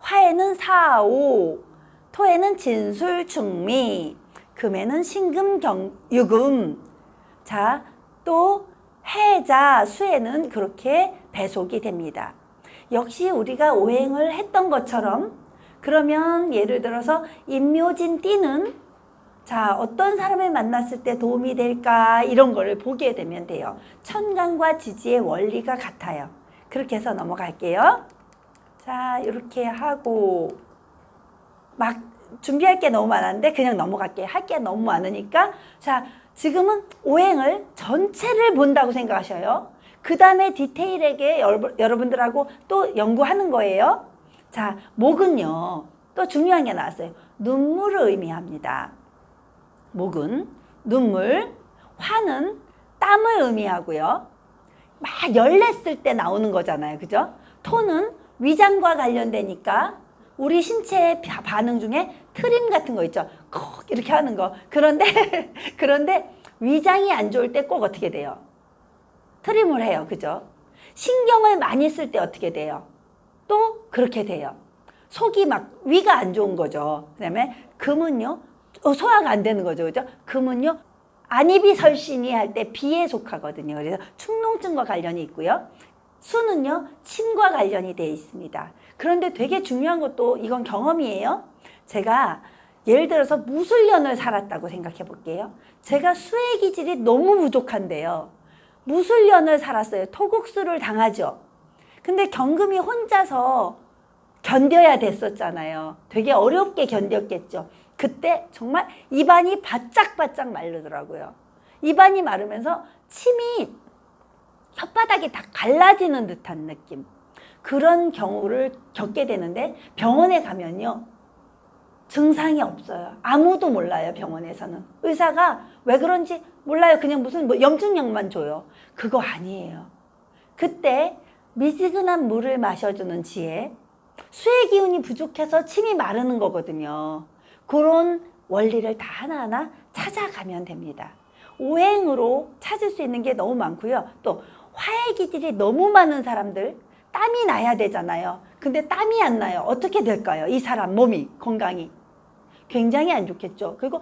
화에는 사오, 토에는 진술충미, 금에는 신금유금. 자, 또 해자, 수에는 그렇게 배속이 됩니다. 역시 우리가 오행을 했던 것처럼, 그러면 예를 들어서 임묘진 띠는 자, 어떤 사람을 만났을 때 도움이 될까, 이런 거를 보게 되면 돼요. 천간과 지지의 원리가 같아요. 그렇게 해서 넘어갈게요. 자, 이렇게 하고 막 준비할 게 너무 많았는데 그냥 넘어갈게요. 할 게 너무 많으니까. 자, 지금은 오행을 전체를 본다고 생각하셔요. 그 다음에 디테일하게 여러분들하고 또 연구하는 거예요. 자, 목은요, 또 중요한 게 나왔어요. 눈물을 의미합니다. 목은 눈물, 화는 땀을 의미하고요. 막 열냈을 때 나오는 거잖아요. 그죠? 토는 위장과 관련되니까 우리 신체의 반응 중에 트림 같은 거 있죠. 콕 이렇게 하는 거. 그런데 위장이 안 좋을 때 꼭 어떻게 돼요? 트림을 해요. 그죠? 신경을 많이 쓸 때 어떻게 돼요? 또 그렇게 돼요. 속이 막 위가 안 좋은 거죠. 그 다음에 금은요, 소화가 안 되는 거죠. 그죠? 금은요, 안이비설신이 할 때 비에 속하거든요. 그래서 축농증과 관련이 있고요. 수는요, 침과 관련이 되어 있습니다. 그런데 되게 중요한 것도 이건 경험이에요. 제가 예를 들어서 무술년을 살았다고 생각해 볼게요. 제가 수의 기질이 너무 부족한데요. 무술년을 살았어요. 토국수를 당하죠. 근데 경금이 혼자서 견뎌야 됐었잖아요. 되게 어렵게 견뎠겠죠. 그때 정말 입안이 바짝바짝 마르더라고요. 입안이 마르면서 침이 혓바닥이 다 갈라지는 듯한 느낌. 그런 경우를 겪게 되는데 병원에 가면요, 증상이 없어요. 아무도 몰라요. 병원에서는 의사가 왜 그런지 몰라요. 그냥 무슨 염증약만 줘요. 그거 아니에요. 그때 미지근한 물을 마셔주는 지혜, 수의 기운이 부족해서 침이 마르는 거거든요. 그런 원리를 다 하나하나 찾아가면 됩니다. 오행으로 찾을 수 있는 게 너무 많고요. 또 화의 기질이 너무 많은 사람들, 땀이 나야 되잖아요. 근데 땀이 안 나요. 어떻게 될까요? 이 사람 몸이, 건강이 굉장히 안 좋겠죠. 그리고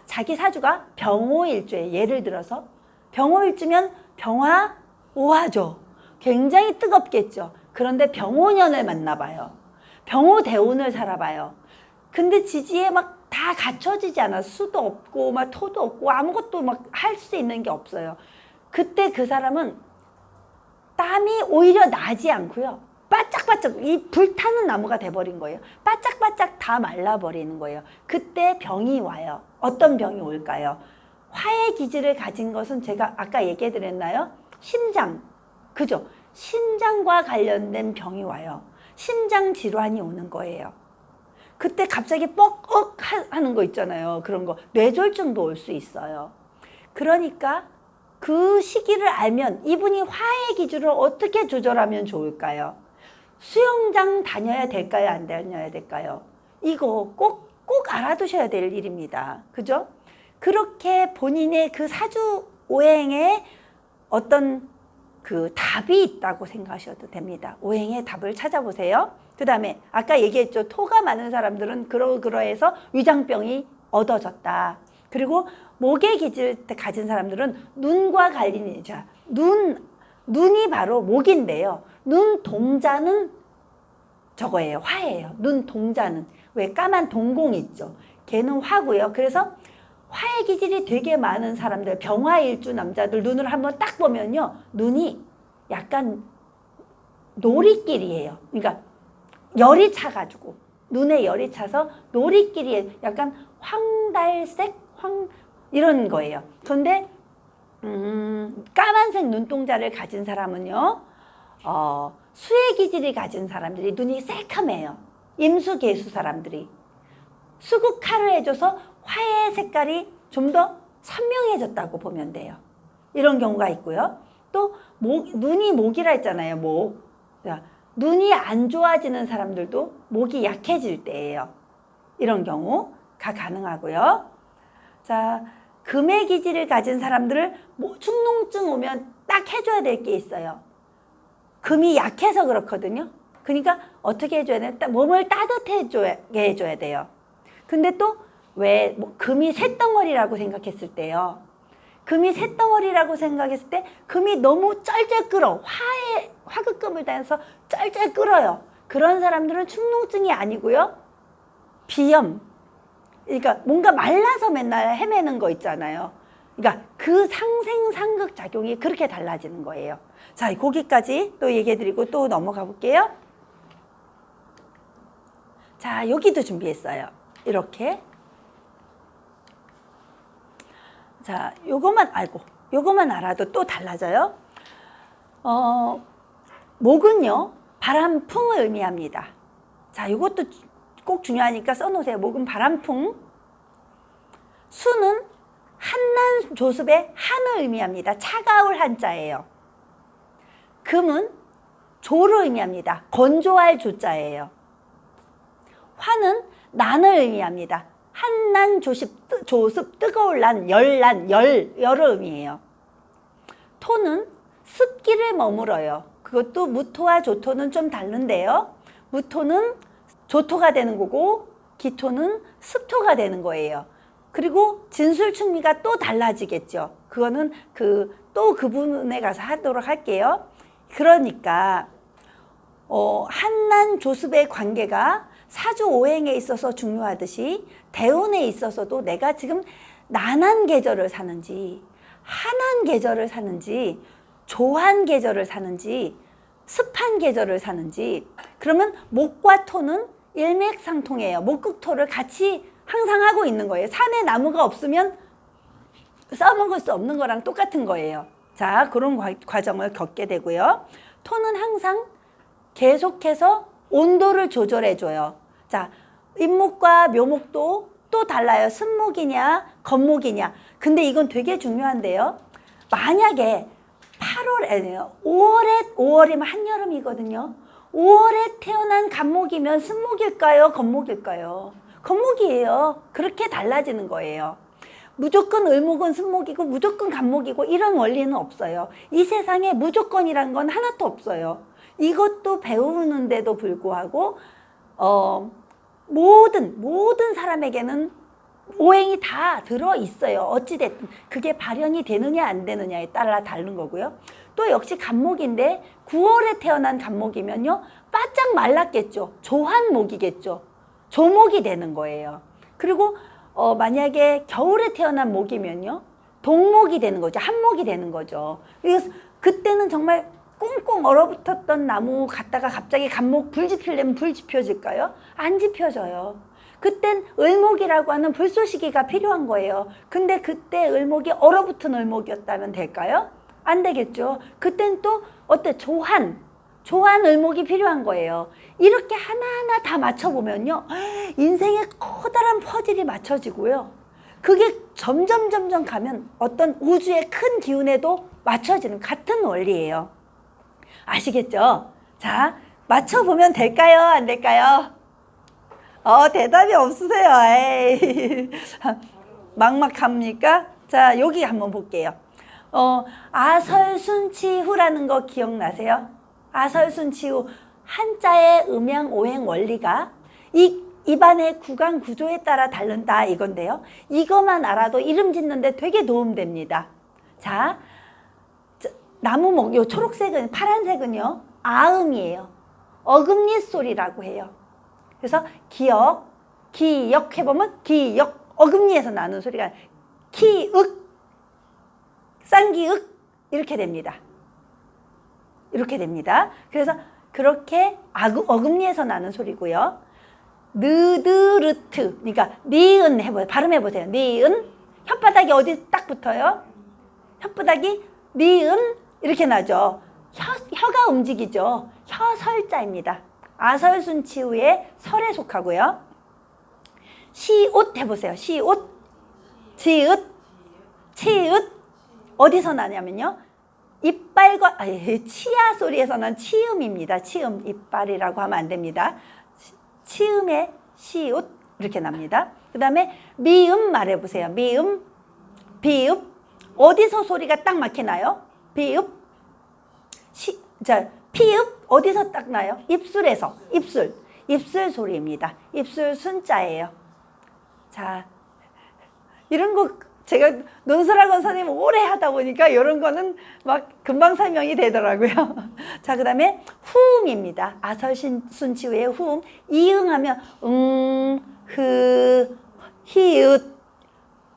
자기 사주가 병호일주에, 예를 들어서 병호일주면 병화오화죠. 굉장히 뜨겁겠죠. 그런데 병호년을 만나봐요. 병호대운을 살아봐요. 근데 지지에 막 다 갖춰지지 않아. 수도 없고 막 토도 없고 아무것도 막 할 수 있는 게 없어요. 그때 그 사람은 땀이 오히려 나지 않고요, 바짝바짝 이 불타는 나무가 돼버린 거예요. 바짝바짝 다 말라버리는 거예요. 그때 병이 와요. 어떤 병이 올까요? 화의 기질을 가진 것은 제가 아까 얘기해 드렸나요? 심장, 그죠? 심장과 관련된 병이 와요. 심장 질환이 오는 거예요. 그때 갑자기 뻑뻑 하는 거 있잖아요. 그런 거 뇌졸중도 올 수 있어요. 그러니까 그 시기를 알면 이분이 화의 기질을 어떻게 조절하면 좋을까요? 수영장 다녀야 될까요? 안 다녀야 될까요? 이거 꼭 알아두셔야 될 일입니다. 그죠? 그렇게 본인의 그 사주 오행에 어떤 그 답이 있다고 생각하셔도 됩니다. 오행의 답을 찾아보세요. 그 다음에 아까 얘기했죠. 토가 많은 사람들은 그러해서 위장병이 얻어졌다. 그리고 목의 기질을 가진 사람들은 눈과 관련이 있죠. 눈이 바로 목인데요. 눈동자는 저거예요. 화예요. 눈동자는. 왜 까만 동공 있죠. 걔는 화고요. 그래서 화의 기질이 되게 많은 사람들, 병화일주 남자들 눈을 한번 딱 보면요, 눈이 약간 놀이길이에요. 그러니까 열이 차가지고, 눈에 열이 차서 놀이길이 약간 황달색, 이런 거예요. 그런데 까만색 눈동자를 가진 사람은요, 수의 기질이 가진 사람들이 눈이 새카매요. 임수개수 사람들이. 수국화를 해줘서 화의 색깔이 좀 더 선명해졌다고 보면 돼요. 이런 경우가 있고요. 또 눈이 목이라 했잖아요. 목. 눈이 안 좋아지는 사람들도 목이 약해질 때예요. 이런 경우가 가능하고요. 자, 금의 기질을 가진 사람들을 축농증 오면 딱 해줘야 될 게 있어요. 금이 약해서 그렇거든요. 그러니까 어떻게 해줘야 돼요? 몸을 따뜻하게 해줘야 돼요. 근데 또 왜 금이 쇳덩어리라고 생각했을 때요. 금이 쇳덩어리라고 생각했을 때 금이 너무 쩔쩔 끓어. 화극금을 다해서 쩔쩔 끓어요. 그런 사람들은 축농증이 아니고요. 비염. 그러니까 뭔가 말라서 맨날 헤매는 거 있잖아요. 그러니까 그 상생상극 작용이 그렇게 달라지는 거예요. 자, 거기까지 또 얘기해드리고 또 넘어가 볼게요. 자, 여기도 준비했어요. 이렇게. 자, 요거만 알아도 또 달라져요. 목은요, 바람풍을 의미합니다. 자, 요것도 꼭 중요하니까 써놓으세요. 목은 바람풍. 수는 한난 조습의 한을 의미합니다. 차가울 한자예요. 금은 조를 의미합니다. 건조할 조자예요. 화는 난을 의미합니다. 한난 조습 뜨거울 난, 열을 의미해요. 토는 습기를 머물어요. 그것도 무토와 조토는 좀 다른데요. 무토는 조토가 되는 거고 기토는 습토가 되는 거예요. 그리고 진술충미가 또 달라지겠죠. 그거는 또 그 부분에 가서 하도록 할게요. 그러니까 한난 조습의 관계가 사주오행에 있어서 중요하듯이 대운에 있어서도 내가 지금 난한 계절을 사는지 한한 계절을 사는지 조한 계절을 사는지 습한 계절을 사는지, 그러면 목과 토는 일맥상통해요. 목극토를 같이 항상 하고 있는 거예요. 산에 나무가 없으면 써먹을 수 없는 거랑 똑같은 거예요. 자, 그런 과정을 겪게 되고요. 토는 항상 계속해서 온도를 조절해줘요. 자, 임목과 묘목도 또 달라요. 쓴목이냐 건목이냐. 근데 이건 되게 중요한데요. 만약에 5월이면 한여름이거든요. 5월에 태어난 간목이면 쓴목일까요? 건목일까요? 건목이에요. 그렇게 달라지는 거예요. 무조건 을목은 쓴목이고 무조건 간목이고 이런 원리는 없어요. 이 세상에 무조건이란 건 하나도 없어요. 이것도 배우는데도 불구하고 모든 사람에게는 오행이 다 들어있어요. 어찌됐든 그게 발현이 되느냐 안 되느냐에 따라 다른 거고요. 또 역시 간목인데 9월에 태어난 간목이면요, 바짝 말랐겠죠. 조한목이겠죠. 조목이 되는 거예요. 그리고 만약에 겨울에 태어난 목이면요, 동목이 되는 거죠. 한목이 되는 거죠. 그래서 그때는 정말 꽁꽁 얼어붙었던 나무 갖다가 갑자기 간목 불 지피려면 불 지펴질까요? 안 지펴져요. 그땐 을목이라고 하는 불쏘시기가 필요한 거예요. 근데 그때 을목이 얼어붙은 을목이었다면 될까요? 안 되겠죠. 그땐 또 조한 을목이 필요한 거예요. 이렇게 하나하나 다 맞춰보면요, 인생의 커다란 퍼즐이 맞춰지고요. 그게 점점 가면 어떤 우주의 큰 기운에도 맞춰지는 같은 원리예요. 아시겠죠? 자, 맞춰보면 될까요? 안 될까요? 대답이 없으세요. 에이. 막막합니까? 자, 여기 한번 볼게요. 아설순치후라는 거 기억나세요? 아설순치후. 한자의 음양 오행 원리가 입안의 구강 구조에 따라 다른다 이건데요. 이것만 알아도 이름 짓는데 되게 도움됩니다. 자, 나무목, 요 초록색은, 파란색은요, 아음이에요. 어금니 소리라고 해요. 그래서 기역 해보면 기역, 어금니에서 나는 소리가 키윽, 쌍기윽 이렇게 됩니다. 이렇게 됩니다. 그래서 그렇게 어금니에서 나는 소리고요. 느드르트, 그러니까 니은 발음해보세요. 니은, 혓바닥이 어디 딱 붙어요? 혓바닥이 니은 이렇게 나죠. 혀가 움직이죠. 혀설자입니다. 아설순치후의 설에 속하고요. 시옷 해보세요. 시옷, 지읒, 치읒 어디서 나냐면요, 이빨과 치아 소리에서 난 치음입니다. 치음, 이빨이라고 하면 안 됩니다. 치음의 시옷 이렇게 납니다. 그 다음에 미음 말해보세요. 미음, 비읍 어디서 소리가 딱 막히나요? 비읍, 자, 피읍 어디서 딱 나요? 입술에서. 입술 소리입니다. 입술 순자예요. 자, 이런 거 제가 논술학원 선생님 오래 하다 보니까 이런 거는 막 금방 설명이 되더라고요. 자, 그 다음에 후음입니다. 아설순치후의 후음. 이응하면 히읗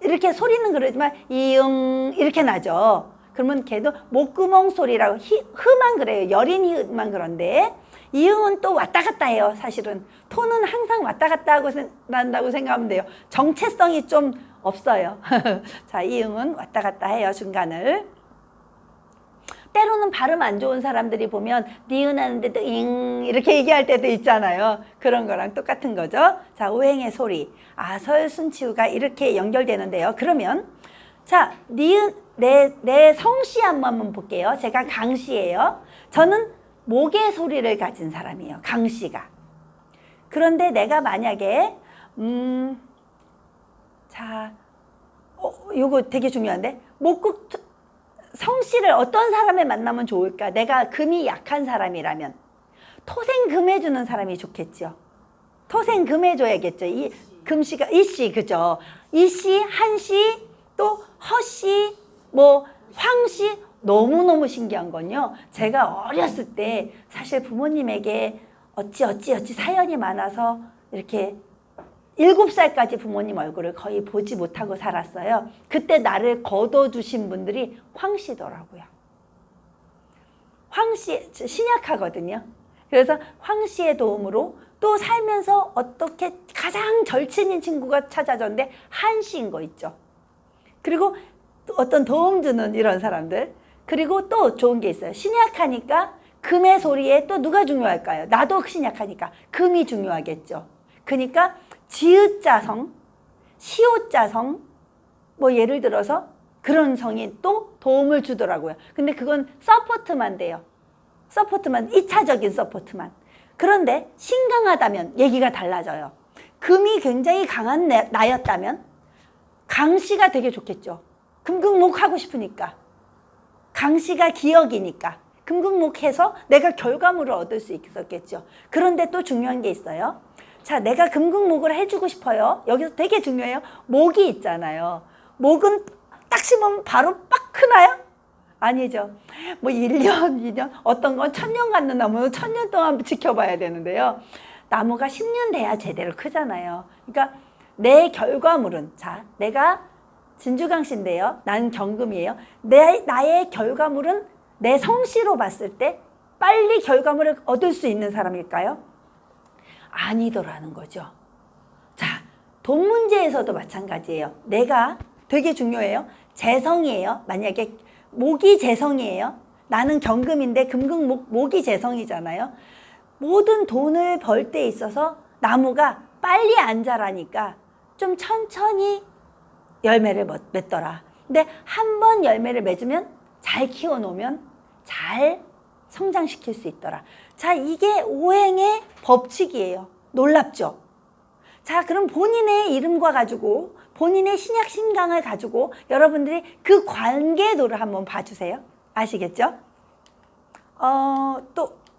이렇게 소리는 그러지만 이응 이렇게 나죠. 그러면 걔도 목구멍 소리라고 흐만 그래요. 여린 히읗만 그런데 이응은 또 왔다 갔다 해요. 사실은 톤은 항상 왔다 갔다 하고 난다고 생각하면 돼요. 정체성이 좀 없어요. 자, 이응은 왔다 갔다 해요. 중간을. 때로는 발음 안 좋은 사람들이 보면 니은 하는데도 잉 이렇게 얘기할 때도 있잖아요. 그런 거랑 똑같은 거죠. 자, 오행의 소리. 아설순치후가 이렇게 연결되는데요. 그러면 자, 니은 내 성씨 한번 볼게요. 제가 강씨예요. 저는 목의 소리를 가진 사람이에요. 강씨가. 그런데 내가 만약에 자, 요거 되게 중요한데 목국 성씨를 어떤 사람을 만나면 좋을까? 내가 금이 약한 사람이라면 토생금해주는 사람이 좋겠죠. 토생금해줘야겠죠. 이 금씨가 이씨 그죠? 이씨, 한씨, 또 허씨, 뭐 황씨. 너무너무 신기한 건요. 제가 어렸을 때 사실 부모님에게 어찌 사연이 많아서 이렇게 7살까지 부모님 얼굴을 거의 보지 못하고 살았어요. 그때 나를 거둬주신 분들이 황씨더라고요. 황씨, 신약하거든요. 그래서 황씨의 도움으로 또 살면서 어떻게 가장 절친인 친구가 찾아줬는데 한씨인 거 있죠. 그리고 어떤 도움 주는 이런 사람들. 그리고 또 좋은 게 있어요. 신약하니까 금의 소리에 또 누가 중요할까요? 나도 신약하니까 금이 중요하겠죠. 그러니까 지읒자성, 시옷자성, 뭐 예를 들어서 그런 성이 또 도움을 주더라고요. 근데 그건 서포트만 돼요. 서포트만, 2차적인 서포트만. 그런데 신강하다면 얘기가 달라져요. 금이 굉장히 강한 나였다면 강씨가 되게 좋겠죠. 금극목 하고 싶으니까. 강씨가 기억이니까. 금극목해서 내가 결과물을 얻을 수 있었겠죠. 그런데 또 중요한 게 있어요. 자, 내가 금극목을 해주고 싶어요. 여기서 되게 중요해요. 목이 있잖아요. 목은 딱 심으면 바로 빡 크나요? 아니죠. 뭐 1년, 2년, 어떤 건 1000년 갖는 나무는 1000년 동안 지켜봐야 되는데요. 나무가 10년 돼야 제대로 크잖아요. 그러니까 내 결과물은, 자, 내가 진주강씨인데요. 난 경금이에요. 나의 결과물은 내 성씨로 봤을 때 빨리 결과물을 얻을 수 있는 사람일까요? 아니더라는 거죠. 자, 돈 문제에서도 마찬가지예요. 내가 되게 중요해요. 재성이에요. 만약에 목이 재성이에요. 나는 경금인데 목이 재성이잖아요. 모든 돈을 벌 때 있어서 나무가 빨리 안 자라니까 좀 천천히 열매를 맺더라. 근데 한 번 열매를 맺으면 잘 키워놓으면 잘 성장시킬 수 있더라. 자, 이게 오행의 법칙이에요. 놀랍죠? 자, 그럼 본인의 이름과 가지고 본인의 신약 신강을 가지고 여러분들이 그 관계도를 한번 봐주세요. 아시겠죠?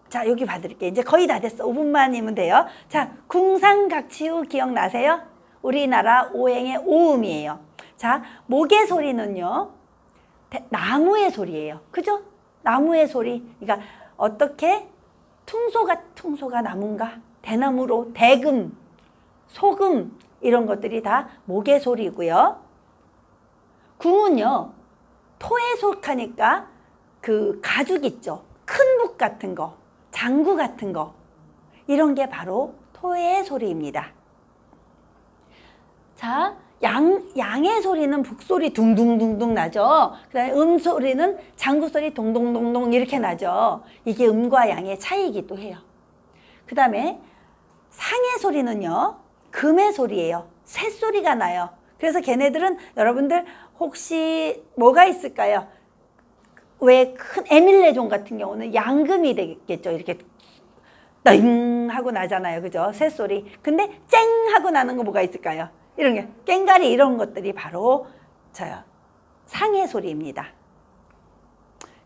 자, 여기 봐드릴게요. 이제 거의 다 됐어. 5분만이면 돼요. 자, 궁상각치후 기억나세요? 우리나라 오행의 오음이에요. 자, 목의 소리는요, 나무의 소리예요. 그죠? 나무의 소리. 그러니까 어떻게 퉁소가 나무인가? 대나무로 대금, 소금 이런 것들이 다 목의 소리고요. 궁은요, 토에 속하니까 그 가죽 있죠. 큰 묵 같은 거, 장구 같은 거 이런 게 바로 토의 소리입니다. 자, 양의 소리는 북소리 둥둥둥둥 나죠. 그 다음에 음소리는 장구소리 동동동동 이렇게 나죠. 이게 음과 양의 차이이기도 해요. 그 다음에 상의 소리는요, 금의 소리예요. 쇳소리가 나요. 그래서 걔네들은 여러분들 혹시 뭐가 있을까요? 왜 큰 에밀레종 같은 경우는 양금이 되겠죠. 이렇게 땡 하고 나잖아요. 그죠? 쇳소리. 근데 쨍 하고 나는 거 뭐가 있을까요? 이런 게 꽹가리 이런 것들이 바로 상의 소리입니다.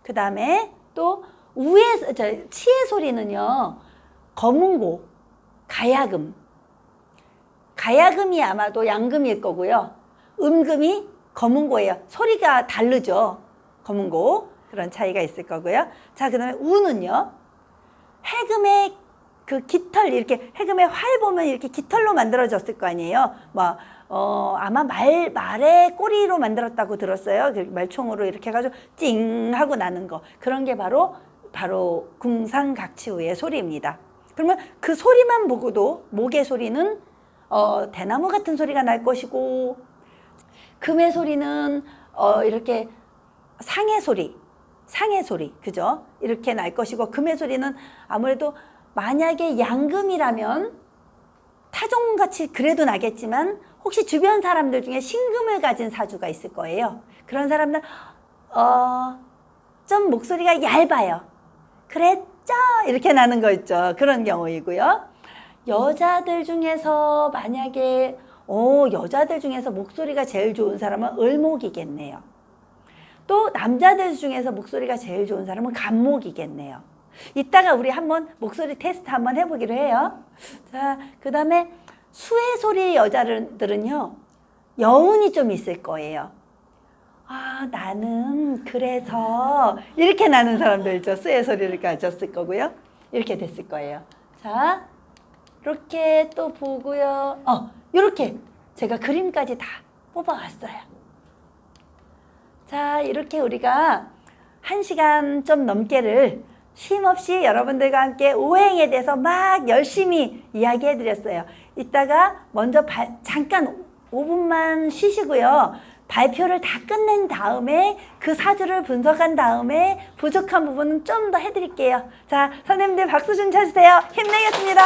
그 다음에 또 치의 소리는요, 거문고, 가야금. 가야금이 아마도 양금일 거고요. 음금이 거문고예요. 소리가 다르죠. 거문고. 그런 차이가 있을 거고요. 자, 그 다음에 우는요. 해금의 그 깃털, 이렇게 해금의 활 보면 이렇게 깃털로 만들어졌을 거 아니에요. 아마 말의 꼬리로 만들었다고 들었어요. 말총으로 이렇게 해가지고 찡 하고 나는 거. 그런 게 바로 궁상각치우의 소리입니다. 그러면 그 소리만 보고도 목의 소리는 대나무 같은 소리가 날 것이고, 금의 소리는 이렇게 상의 소리, 그죠? 이렇게 날 것이고, 금의 소리는 아무래도 만약에 양금이라면 타종같이 그래도 나겠지만, 혹시 주변 사람들 중에 신금을 가진 사주가 있을 거예요. 그런 사람들 좀 목소리가 얇아요. 그랬죠? 이렇게 나는 거 있죠. 그런 경우이고요. 여자들 중에서 만약에 여자들 중에서 목소리가 제일 좋은 사람은 을목이겠네요. 또 남자들 중에서 목소리가 제일 좋은 사람은 간목이겠네요. 이따가 우리 한번 목소리 테스트 한번 해보기로 해요. 자, 그 다음에 수의 소리 여자들은요, 여운이 좀 있을 거예요. 나는 그래서 이렇게 나는 사람들 있죠. 수의 소리를 가졌을 거고요. 이렇게 됐을 거예요. 자, 이렇게 또 보고요. 이렇게 제가 그림까지 다 뽑아왔어요. 자, 이렇게 우리가 1시간 좀 넘게를 쉼없이 여러분들과 함께 오행에 대해서 막 열심히 이야기해 드렸어요. 이따가 먼저 잠깐 5분만 쉬시고요. 발표를 다 끝낸 다음에 그 사주를 분석한 다음에 부족한 부분은 좀 더 해드릴게요. 자, 선생님들 박수 좀 쳐주세요. 힘내겠습니다.